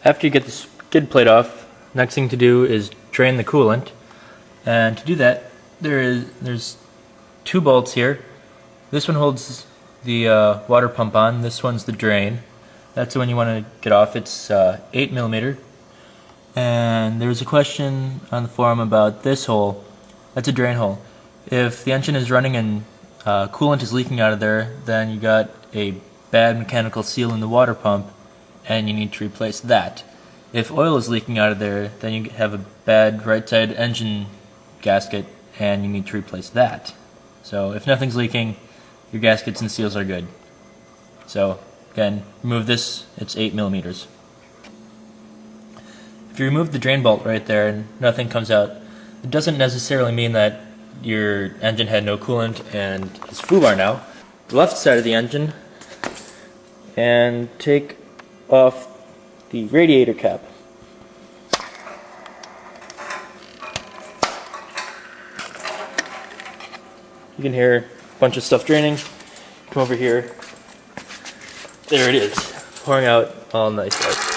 After you get the skid plate off, next thing to do is drain the coolant. And to do that, there's two bolts here. This one holds the water pump on. This one's the drain. That's the one you want to get off. It's 8mm. And there's a question on the forum about this hole. That's a drain hole. If the engine is running and coolant is leaking out of there, then you got a bad mechanical seal in the water pump and you need to replace that. If oil is leaking out of there, then you have a bad right side engine gasket and you need to replace that. So if nothing's leaking, your gaskets and seals are good. So again, remove this, it's 8mm. If you remove the drain bolt right there and nothing comes out, it doesn't necessarily mean that your engine had no coolant and is foobar now. The left side of the engine, and take off the radiator cap. You can hear a bunch of stuff draining. Come over here. There it is, pouring out all nice out.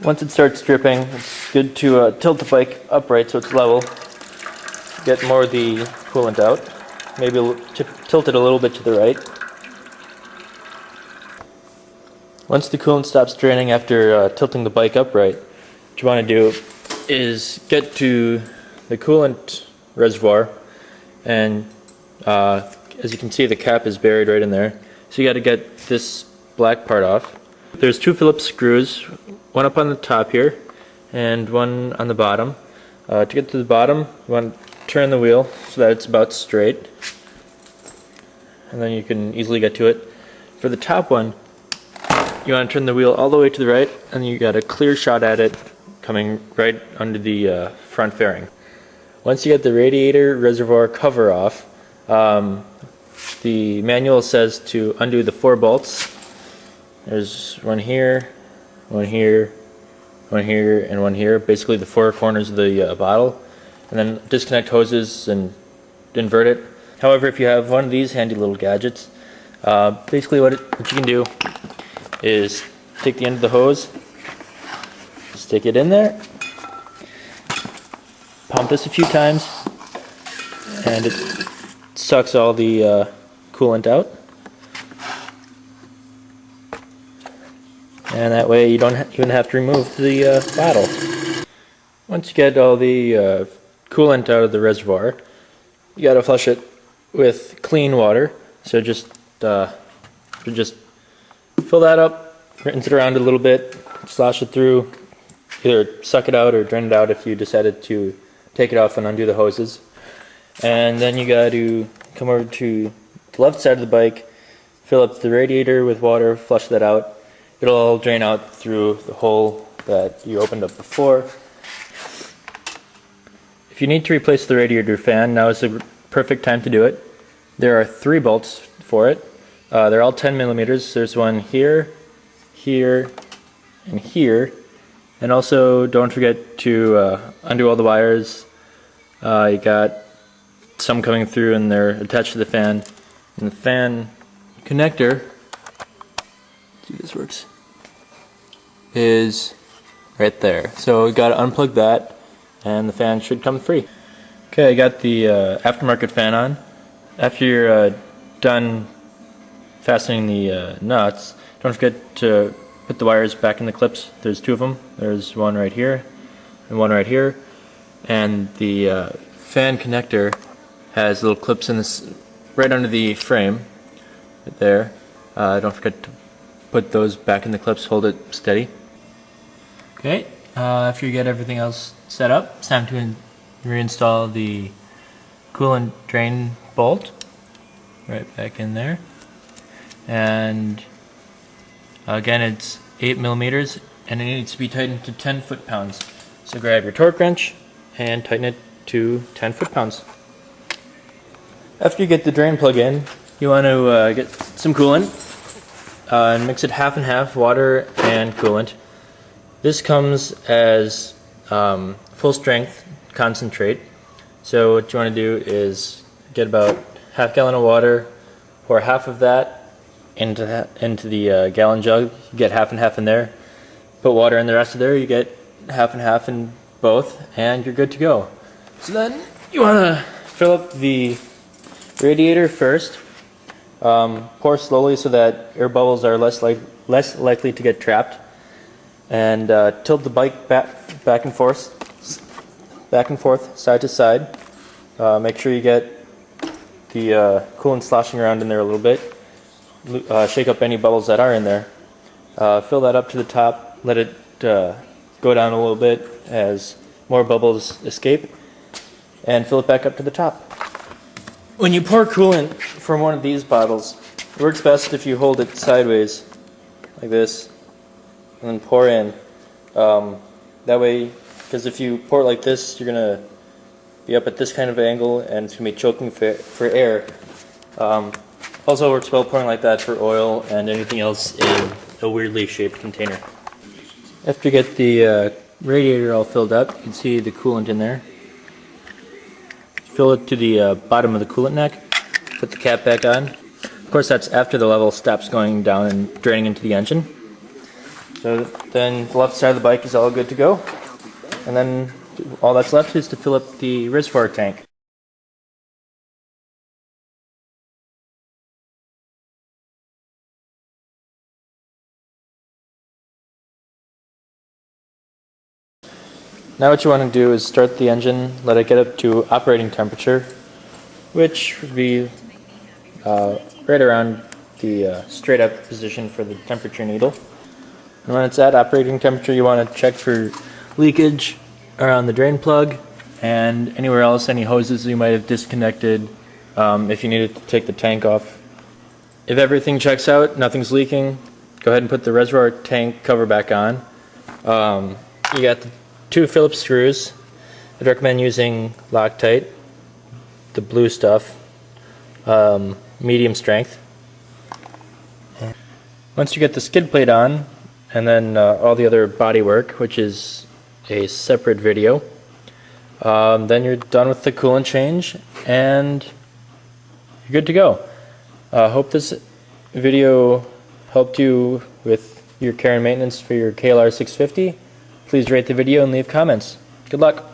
Once it starts dripping, it's good to tilt the bike upright so it's level. Get more of the coolant out. Maybe tilt it a little bit to the right. Once the coolant stops draining after tilting the bike upright, what you want to do is get to the coolant reservoir, and as you can see, the cap is buried right in there. So you got to get this black part off. There's two Phillips screws, one up on the top here and one on the bottom. To get to the bottom, you want to turn the wheel so that it's about straight, and then you can easily get to it. For the top one, you want to turn the wheel all the way to the right, and you got a clear shot at it coming right under the front fairing. Once you get the radiator reservoir cover off, the manual says to undo the 4 bolts. There's one here, one here, one here, and one here, basically the 4 corners of the bottle. And then disconnect hoses and invert it. However, if you have one of these handy little gadgets, basically what you can do is take the end of the hose, stick it in there, pump this a few times, and it sucks all the coolant out. And that way you don't even have to remove the bottle. Once you get all the coolant out of the reservoir, you gotta flush it with clean water. So just fill that up, rinse it around a little bit, slosh it through, either suck it out or drain it out if you decided to take it off and undo the hoses. And then you got to come over to the left side of the bike, fill up the radiator with water, flush that out. It'll all drain out through the hole that you opened up before. If you need to replace the radiator fan, now is the perfect time to do it. There are 3 bolts for it. They're all 10mm. There's one here, here, and here. And also don't forget to undo all the wires. You got some coming through and they're attached to the fan. And the fan connector, see if this works, is right there. So we got to unplug that and the fan should come free. Okay, I got the aftermarket fan on. After you're done fastening the nuts, don't forget to put the wires back in the clips. There's 2 of them. There's one right here and one right here. And the fan connector has little clips in this right under the frame, right there. Don't forget to put those back in the clips, hold it steady. Okay, after you get everything else set up, it's time to reinstall the coolant drain bolt right back in there. And again, it's 8mm and it needs to be tightened to 10 foot-pounds. So grab your torque wrench and tighten it to 10 foot-pounds. After you get the drain plug in, you want to get some coolant and mix it half and half, water and coolant. This comes as full strength concentrate. So what you want to do is get about half gallon of water, pour half of that into the gallon jug. You get half and half in there. Put water in the rest of there. You get half and half in both, and you're good to go. So then you want to fill up the radiator first. Pour slowly so that air bubbles are less likely to get trapped, and tilt the bike back and forth, side to side. Make sure you get the coolant sloshing around in there a little bit. Shake up any bubbles that are in there. Fill that up to the top. Let it go down a little bit as more bubbles escape, and fill it back up to the top. When you pour coolant from one of these bottles, it works best if you hold it sideways, like this, and then pour in. That way, because if you pour it like this, you're going to be up at this kind of angle, and it's going to be choking for air. Also works well pouring like that for oil and anything else in a weirdly shaped container. After you get the radiator all filled up, you can see the coolant in there. Fill it to the bottom of the coolant neck, put the cap back on. Of course, that's after the level stops going down and draining into the engine. So then the left side of the bike is all good to go. And then all that's left is to fill up the reservoir tank. Now what you want to do is start the engine, let it get up to operating temperature, which would be right around the straight up position for the temperature needle. And when it's at operating temperature, you want to check for leakage around the drain plug and anywhere else, any hoses you might have disconnected if you needed to take the tank off. If everything checks out, nothing's leaking, go ahead and put the reservoir tank cover back on. You got the 2 Phillips screws. I'd recommend using Loctite, the blue stuff, medium strength. Once you get the skid plate on, and then all the other body work, which is a separate video, then you're done with the coolant change and you're good to go. Hope this video helped you with your care and maintenance for your KLR 650. Please rate the video and leave comments. Good luck.